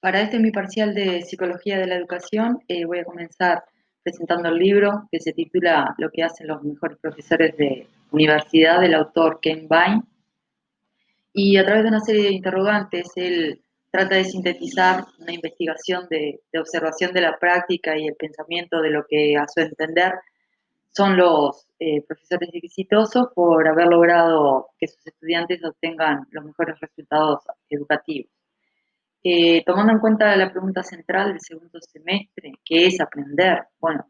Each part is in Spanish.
Para este mi parcial de Psicología de la Educación, voy a comenzar presentando el libro que se titula Lo que hacen los mejores profesores de universidad, del autor Ken Vine. Y a través de una serie de interrogantes, él trata de sintetizar una investigación de observación de la práctica y el pensamiento de lo que, a su entender, son los profesores exitosos por haber logrado que sus estudiantes obtengan los mejores resultados educativos. Tomando en cuenta la pregunta central del segundo semestre, ¿qué es aprender? Bueno,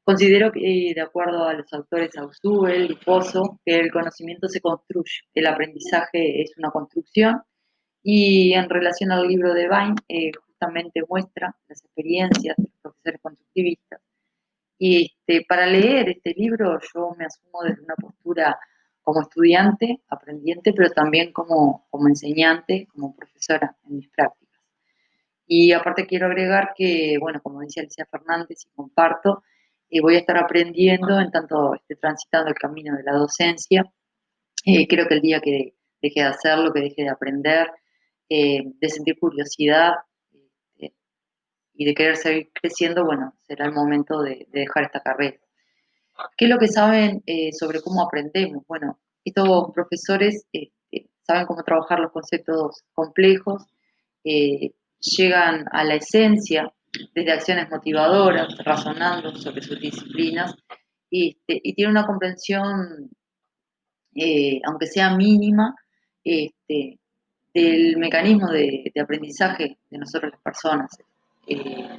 considero que, de acuerdo a los autores Ausubel y Pozo, que el conocimiento se construye, que el aprendizaje es una construcción, y en relación al libro de Vine, justamente muestra las experiencias de los profesores constructivistas. Y para leer este libro yo me asumo desde una postura como estudiante, aprendiente, pero también como enseñante, como profesora en mis prácticas. Y aparte quiero agregar que, bueno, como decía Alicia Fernández y comparto, voy a estar aprendiendo en tanto esté transitando el camino de la docencia. Creo que el día que deje de hacerlo, que deje de aprender, de sentir curiosidad eh, y de querer seguir creciendo, bueno, será el momento de dejar esta carrera. ¿Qué es lo que saben sobre cómo aprendemos? Bueno, estos profesores saben cómo trabajar los conceptos complejos, llegan a la esencia desde acciones motivadoras, razonando sobre sus disciplinas, y tienen una comprensión, aunque sea mínima, este, del mecanismo de aprendizaje de nosotros las personas. Eh,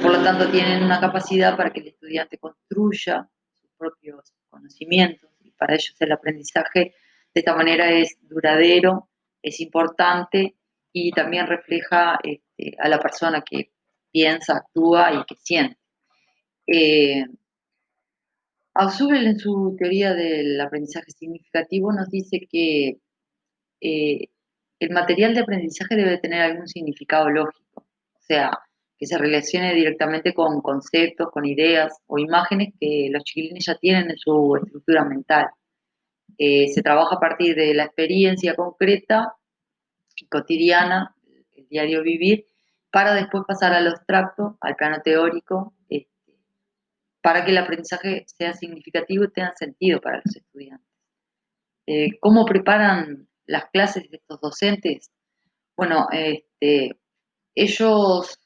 por lo tanto, tienen una capacidad para que el estudiante construya sus propios conocimientos y para ellos el aprendizaje de esta manera es duradero, es importante y también refleja a la persona que piensa, actúa y que siente. Eh, Ausubel, en su teoría del aprendizaje significativo, nos dice que eh, el material de aprendizaje debe tener algún significado lógico, o sea, que se relacione directamente con conceptos, con ideas o imágenes que los chiquilines ya tienen en su estructura mental. Se trabaja a partir de la experiencia concreta y cotidiana, el diario vivir, para después pasar al abstracto, al plano teórico, para que el aprendizaje sea significativo y tenga sentido para los estudiantes. ¿Cómo preparan las clases de estos docentes? Bueno, ellos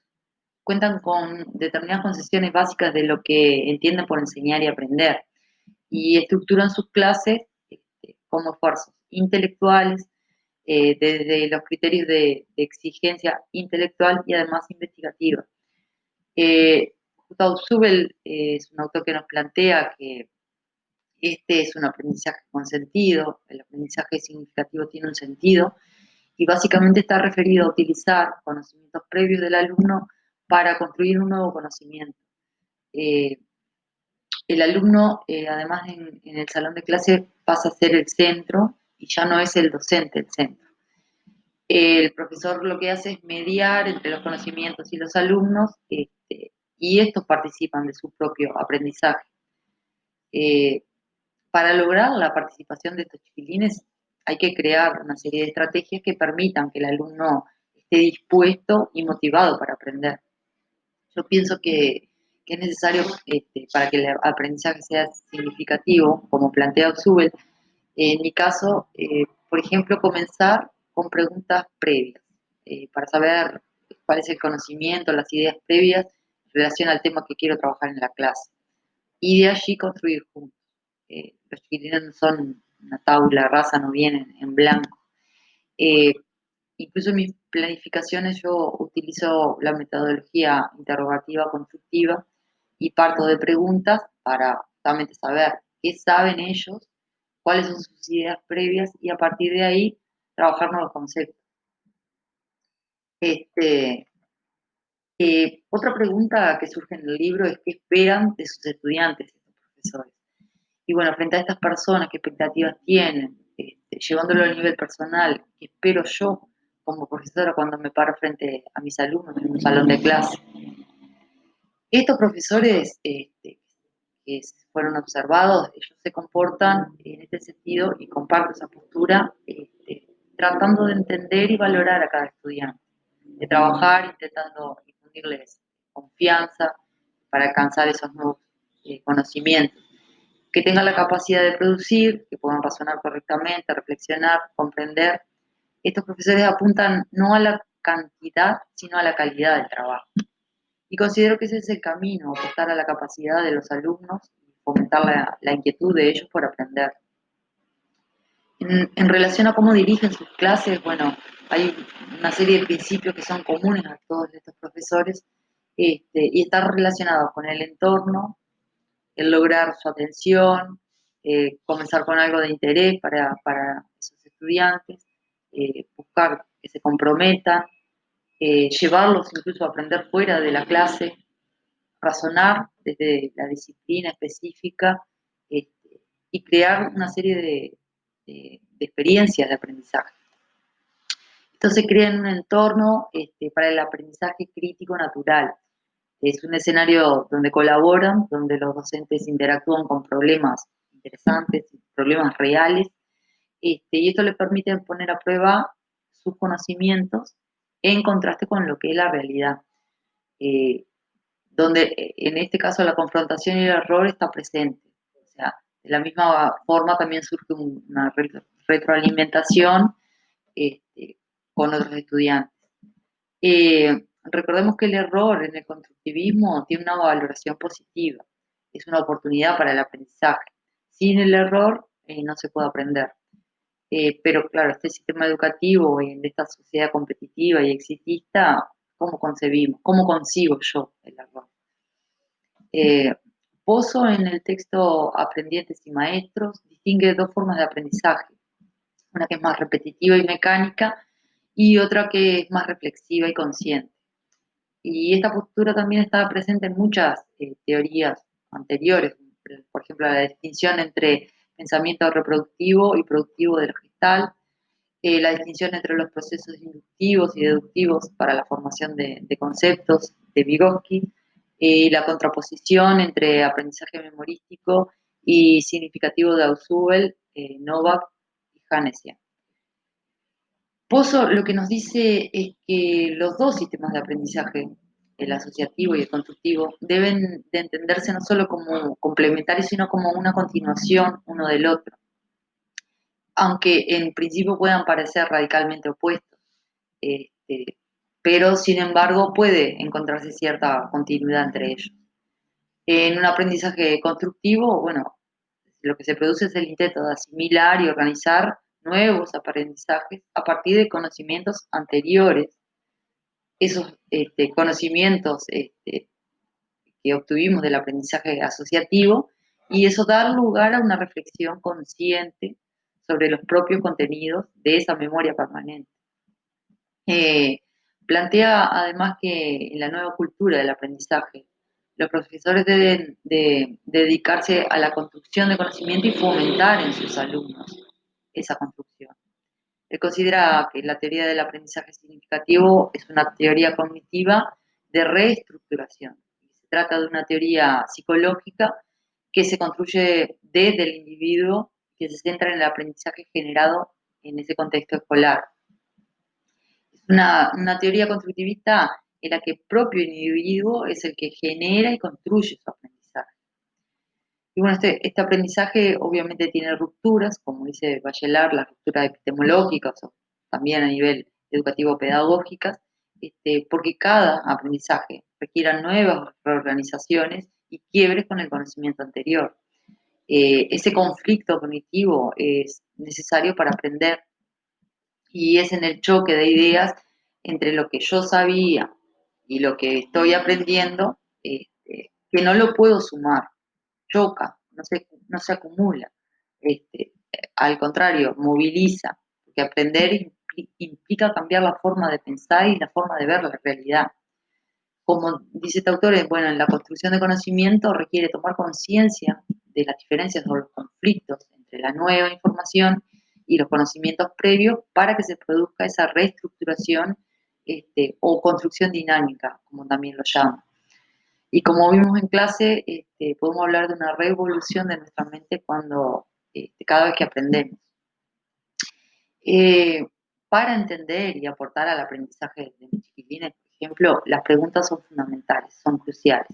cuentan con determinadas concepciones básicas de lo que entienden por enseñar y aprender y estructuran sus clases como esfuerzos intelectuales, desde los criterios de exigencia intelectual y además investigativa. Gustavo Zubel es un autor que nos plantea que este es un aprendizaje con sentido, el aprendizaje significativo tiene un sentido y básicamente está referido a utilizar conocimientos previos del alumno para construir un nuevo conocimiento. Eh, el alumno, además en el salón de clase, pasa a ser el centro y ya no es el docente el centro. El profesor lo que hace es mediar entre los conocimientos y los alumnos, y estos participan de su propio aprendizaje. Eh, para lograr la participación de estos chiquilines hay que crear una serie de estrategias que permitan que el alumno esté dispuesto y motivado para aprender. Yo pienso que es necesario, para que el aprendizaje sea significativo, como plantea Zubel, en mi caso, por ejemplo, comenzar con preguntas previas, para saber cuál es el conocimiento, las ideas previas en relación al tema que quiero trabajar en la clase. Y de allí construir juntos. Los chiquilines no son una tabla rasa, no vienen en blanco. Eh, Incluso en mis planificaciones yo utilizo la metodología interrogativa constructiva y parto de preguntas para justamente saber qué saben ellos, cuáles son sus ideas previas y a partir de ahí trabajar nuevos conceptos. Este, Otra pregunta que surge en el libro es qué esperan de sus estudiantes, estos profesores. Y bueno, frente a estas personas, ¿qué expectativas tienen? Llevándolo al nivel personal, ¿qué espero yo como profesora cuando me paro frente a mis alumnos en un salón de clase? Estos profesores que fueron observados, ellos se comportan en este sentido y comparto esa postura, tratando de entender y valorar a cada estudiante. trabajar intentando infundirles confianza para alcanzar esos nuevos conocimientos. Que tengan la capacidad de producir, que puedan razonar correctamente, reflexionar, comprender. Estos profesores apuntan no a la cantidad, sino a la calidad del trabajo. Y considero que ese es el camino, apostar a la capacidad de los alumnos y fomentar la inquietud de ellos por aprender. En relación a cómo dirigen sus clases, bueno, hay una serie de principios que son comunes a todos estos profesores y están relacionados con el entorno, el lograr su atención, comenzar con algo de interés para esos estudiantes, buscar que se comprometan, llevarlos incluso a aprender fuera de la clase, razonar desde la disciplina específica y crear una serie de experiencias de aprendizaje. Esto se crea en un entorno para el aprendizaje crítico natural. Es un escenario donde colaboran, donde los docentes interactúan con problemas interesantes, problemas reales, y esto les permite poner a prueba sus conocimientos en contraste con lo que es la realidad, donde en este caso la confrontación y el error está presente. O sea, de la misma forma también surge una retroalimentación este, con otros estudiantes. Recordemos que el error en el constructivismo tiene una valoración positiva, es una oportunidad para el aprendizaje. Sin el error no se puede aprender. Pero claro, este sistema educativo en esta sociedad competitiva y exitista, ¿cómo concebimos? ¿Cómo concibo yo el error? Eh, Pozo en el texto Aprendientes y Maestros distingue dos formas de aprendizaje, una que es más repetitiva y mecánica y otra que es más reflexiva y consciente. Y esta postura también estaba presente en muchas teorías anteriores, por ejemplo, la distinción entre pensamiento reproductivo y productivo del gestal, la distinción entre los procesos inductivos y deductivos para la formación de conceptos de Vygotsky, la contraposición entre aprendizaje memorístico y significativo de Ausubel, Novak y Hanesian. Pozo lo que nos dice es que los dos sistemas de aprendizaje, el asociativo y el constructivo, deben de entenderse no solo como complementarios, sino como una continuación uno del otro, aunque en principio puedan parecer radicalmente opuestos, este, pero sin embargo puede encontrarse cierta continuidad entre ellos. En un aprendizaje constructivo, bueno, lo que se produce es el intento de asimilar y organizar nuevos aprendizajes a partir de conocimientos anteriores. Esos conocimientos que obtuvimos del aprendizaje asociativo y eso dar lugar a una reflexión consciente sobre los propios contenidos de esa memoria permanente. Eh, Plantea además que en la nueva cultura del aprendizaje, los profesores deben de dedicarse a la construcción de conocimiento y fomentar en sus alumnos esa construcción. Él considera que la teoría del aprendizaje significativo es una teoría cognitiva de reestructuración. Se trata de una teoría psicológica que se construye desde el individuo, que se centra en el aprendizaje generado en ese contexto escolar. Es una teoría constructivista en la que el propio individuo es el que genera y construye su aprendizaje. Y bueno, este aprendizaje obviamente tiene rupturas, como dice Bachelard, las rupturas epistemológicas o también a nivel educativo-pedagógicas, porque cada aprendizaje requiere nuevas reorganizaciones y quiebres con el conocimiento anterior. Ese conflicto cognitivo es necesario para aprender y es en el choque de ideas entre lo que yo sabía y lo que estoy aprendiendo que no lo puedo sumar, choca, no se acumula. Al contrario, moviliza, porque aprender implica cambiar la forma de pensar y la forma de ver la realidad. Como dice este autor, bueno, en la construcción de conocimiento requiere tomar conciencia de las diferencias o los conflictos entre la nueva información y los conocimientos previos para que se produzca esa reestructuración o construcción dinámica, como también lo llama. Y como vimos en clase, podemos hablar de una revolución de nuestra mente cuando cada vez que aprendemos. Eh, para entender y aportar al aprendizaje de mis chiquititos chiquilines, por ejemplo, las preguntas son fundamentales, son cruciales,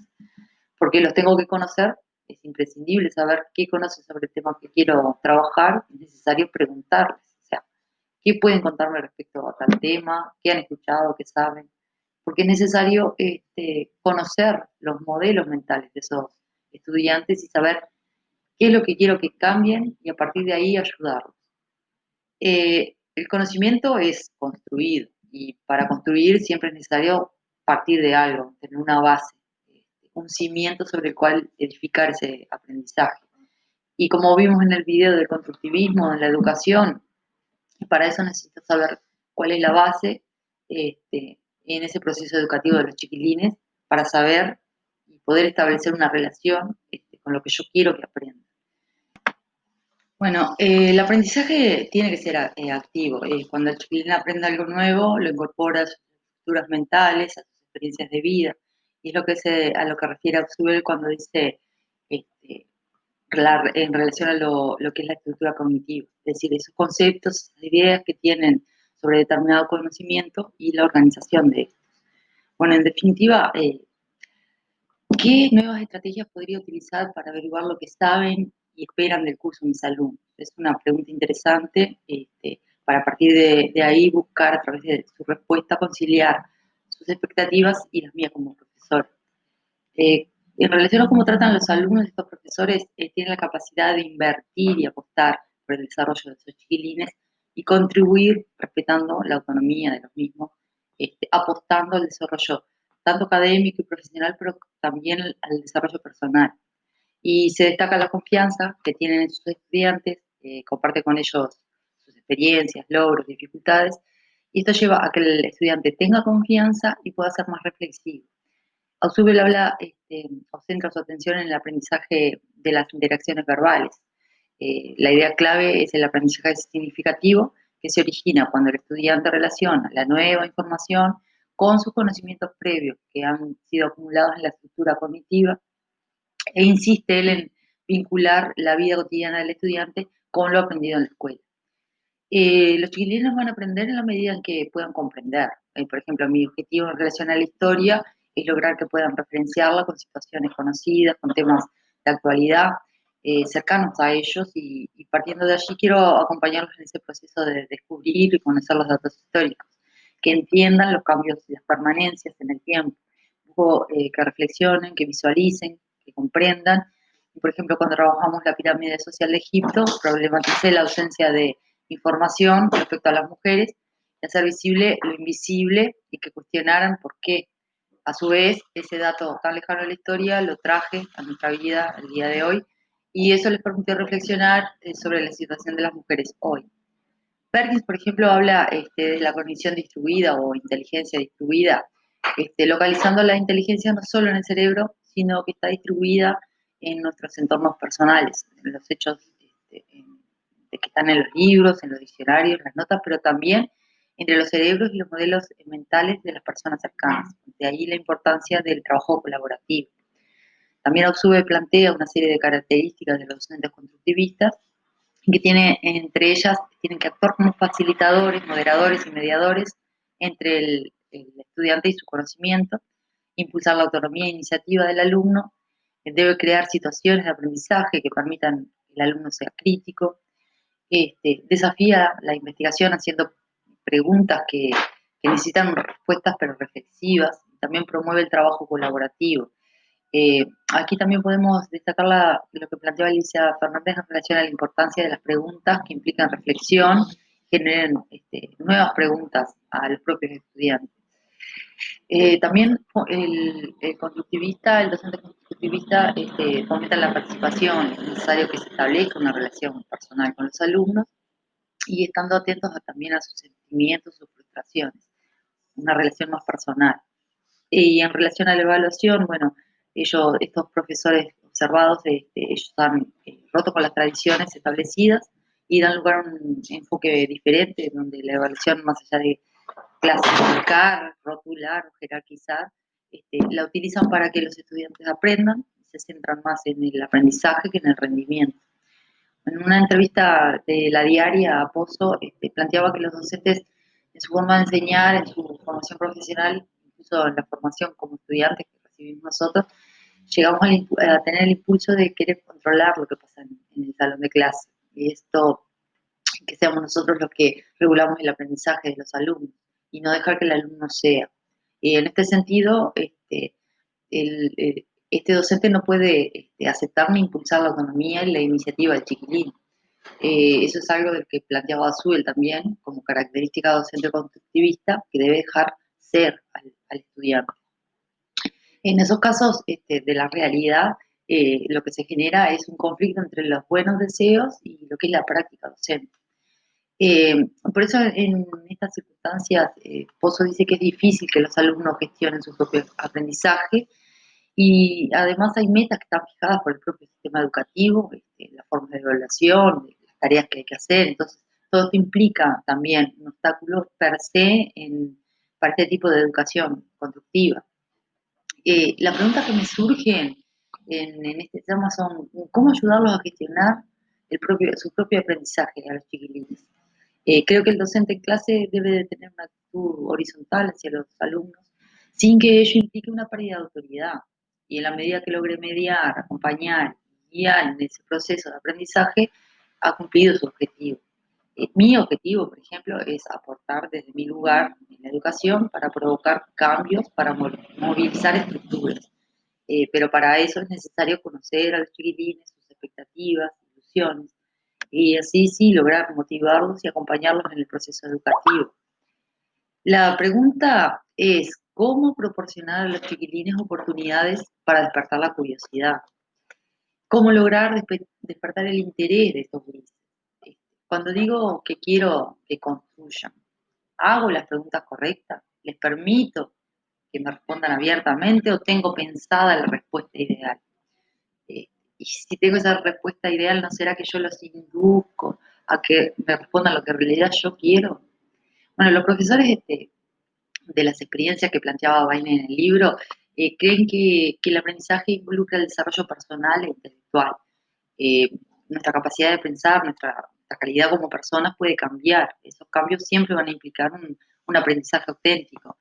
porque los tengo que conocer, es imprescindible saber qué conocen sobre el tema que quiero trabajar, es necesario preguntarles, o sea, qué pueden contarme respecto a tal tema, qué han escuchado, qué saben, porque es necesario conocer los modelos mentales de esos estudiantes y saber qué es lo que quiero que cambien y a partir de ahí ayudarlos. El conocimiento es construido y para construir siempre es necesario partir de algo, tener una base, un cimiento sobre el cual edificar ese aprendizaje. Y como vimos en el video del constructivismo, en la educación, para eso necesito saber cuál es la base en ese proceso educativo de los chiquilines para saber y poder establecer una relación con lo que yo quiero que aprendan. Bueno, el aprendizaje tiene que ser activo. Cuando el chiquilín aprende algo nuevo, lo incorpora a sus estructuras mentales, a sus experiencias de vida. Y es lo que a lo que refiere Ausubel cuando dice este, en relación a lo que es la estructura cognitiva. Es decir, esos conceptos, esas ideas que tienen sobre determinado conocimiento y la organización de estos. Bueno, en definitiva, ¿qué nuevas estrategias podría utilizar para averiguar lo que saben y esperan del curso mis alumnos? Es una pregunta interesante para a partir de ahí buscar a través de su respuesta conciliar sus expectativas y las mías como profesor. En relación a cómo tratan los alumnos, estos profesores tienen la capacidad de invertir y apostar por el desarrollo de esos chiquilines y contribuir respetando la autonomía de los mismos, apostando al desarrollo tanto académico y profesional, pero también al desarrollo personal. Y se destaca la confianza que tienen en sus estudiantes, comparte con ellos sus experiencias, logros, dificultades, y esto lleva a que el estudiante tenga confianza y pueda ser más reflexivo. Ausubel habla o centra su atención en el aprendizaje de las interacciones verbales. La idea clave es el aprendizaje significativo que se origina cuando el estudiante relaciona la nueva información con sus conocimientos previos que han sido acumulados en la estructura cognitiva e insiste él en vincular la vida cotidiana del estudiante con lo aprendido en la escuela. Los chiquilines van a aprender en la medida en que puedan comprender. Por ejemplo, mi objetivo en relación a la historia es lograr que puedan referenciarla con situaciones conocidas, con temas de actualidad, cercanos a ellos y partiendo de allí quiero acompañarlos en ese proceso de descubrir y conocer los datos históricos, que entiendan los cambios y las permanencias en el tiempo, que reflexionen, que visualicen, que comprendan. Por ejemplo, cuando trabajamos la pirámide social de Egipto, problematicé la ausencia de información respecto a las mujeres y hacer visible lo invisible y que cuestionaran por qué. A su vez, ese dato tan lejano de la historia lo traje a nuestra vida el día de hoy y eso les permitió reflexionar sobre la situación de las mujeres hoy. Perkins, por ejemplo, habla de la cognición distribuida o inteligencia distribuida, localizando la inteligencia no solo en el cerebro, sino que está distribuida en nuestros entornos personales, en los hechos de que están en los libros, en los diccionarios, las notas, pero también entre los cerebros y los modelos mentales de las personas cercanas. De ahí la importancia del trabajo colaborativo. También Ausubel plantea una serie de características de los docentes constructivistas que tiene, entre ellas tienen que actuar como facilitadores, moderadores y mediadores entre el estudiante y su conocimiento, impulsar la autonomía e iniciativa del alumno, debe crear situaciones de aprendizaje que permitan que el alumno sea crítico, desafía la investigación haciendo preguntas que necesitan respuestas pero reflexivas, también promueve el trabajo colaborativo. Aquí también podemos destacar lo que planteó Alicia Fernández en relación a la importancia de las preguntas que implican reflexión, generen nuevas preguntas a los propios estudiantes. También el constructivista, el docente constructivista fomenta la participación, es necesario que se establezca una relación personal con los alumnos y estando atentos también a sus sentimientos, sus frustraciones, una relación más personal. Y en relación a la evaluación, bueno, estos profesores observados, ellos han roto con las tradiciones establecidas y dan lugar a un enfoque diferente, donde la evaluación, más allá de clasificar, rotular o jerarquizar, la utilizan para que los estudiantes aprendan y se centran más en el aprendizaje que en el rendimiento. En una entrevista de La Diaria a Pozo, planteaba que los docentes en su forma de enseñar, en su formación profesional, incluso en la formación como estudiantes que recibimos nosotros, llegamos a tener el impulso de querer controlar lo que pasa en el salón de clase. Y esto, que seamos nosotros los que regulamos el aprendizaje de los alumnos y no dejar que el alumno sea. Y en este sentido, este docente no puede aceptar ni impulsar la autonomía y la iniciativa del chiquilín. Eso es algo del que planteaba Azul también, como característica docente constructivista, que debe dejar ser al estudiante. En esos casos de la realidad, lo que se genera es un conflicto entre los buenos deseos y lo que es la práctica docente. Por eso en estas circunstancias, Pozo dice que es difícil que los alumnos gestionen su propio aprendizaje y además hay metas que están fijadas por el propio sistema educativo, la forma de evaluación, las tareas que hay que hacer. Entonces, todo esto implica también un obstáculo per se para este tipo de educación constructiva. La pregunta que me surge en este tema son cómo ayudarlos a gestionar su propio aprendizaje a los chiquilines. Creo que el docente en clase debe de tener una actitud horizontal hacia los alumnos, sin que ello implique una pérdida de autoridad. Y en la medida que logre mediar, acompañar, guiar en ese proceso de aprendizaje, ha cumplido su objetivo. Mi objetivo, por ejemplo, es aportar desde mi lugar en la educación para provocar cambios, para movilizar estructuras. Pero para eso es necesario conocer a los chiquilines, sus expectativas, ilusiones, y así sí lograr motivarlos y acompañarlos en el proceso educativo. La pregunta es, ¿cómo proporcionar a los chiquilines oportunidades para despertar la curiosidad? ¿Cómo lograr despertar el interés de estos grises? Cuando digo que quiero que construyan, ¿hago las preguntas correctas? ¿Les permito que me respondan abiertamente o tengo pensada la respuesta ideal? Eh, y si tengo esa respuesta ideal, ¿no será que yo los induzco a que me respondan lo que en realidad yo quiero? Bueno, los profesores de las experiencias que planteaba Bain en el libro creen que el aprendizaje involucra el desarrollo personal e intelectual. Eh, Nuestra capacidad de pensar, nuestra calidad como personas puede cambiar. Esos cambios siempre van a implicar un aprendizaje auténtico.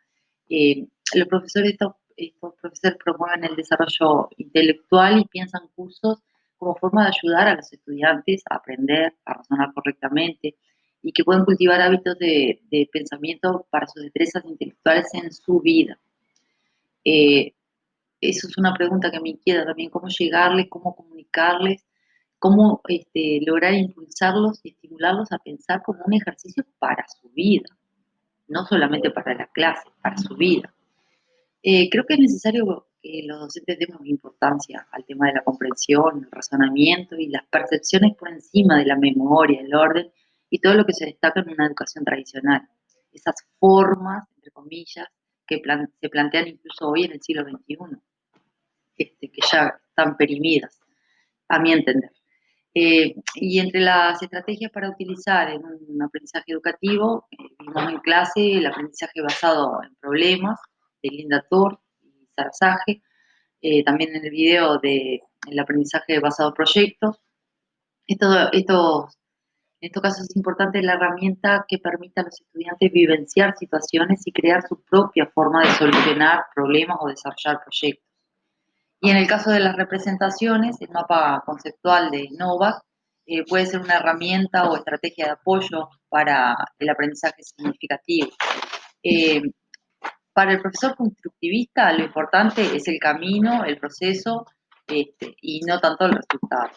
Los profesores, estos profesores promueven el desarrollo intelectual y piensan cursos como forma de ayudar a los estudiantes a aprender, a razonar correctamente y que pueden cultivar hábitos de pensamiento para sus destrezas intelectuales en su vida. Eh, Eso es una pregunta que me inquieta también, cómo llegarles, cómo comunicarles, cómo lograr impulsarlos y estimularlos a pensar como un ejercicio para su vida, no solamente para la clase, para su vida. Creo que es necesario que los docentes demos importancia al tema de la comprensión, el razonamiento y las percepciones por encima de la memoria, el orden y todo lo que se destaca en una educación tradicional. Esas formas, entre comillas, que se plantean incluso hoy en el siglo XXI, que ya están perimidas, a mi entender. Y entre las estrategias para utilizar en un aprendizaje educativo, vimos en clase el aprendizaje basado en problemas de Linda Thor y Sarasage, también en el video de el aprendizaje basado en proyectos. En estos casos es importante la herramienta que permita a los estudiantes vivenciar situaciones y crear su propia forma de solucionar problemas o desarrollar proyectos. Y en el caso de las representaciones, el mapa conceptual de Novak puede ser una herramienta o estrategia de apoyo para el aprendizaje significativo. Eh, para el profesor constructivista, lo importante es el camino, el proceso, y no tanto el resultado.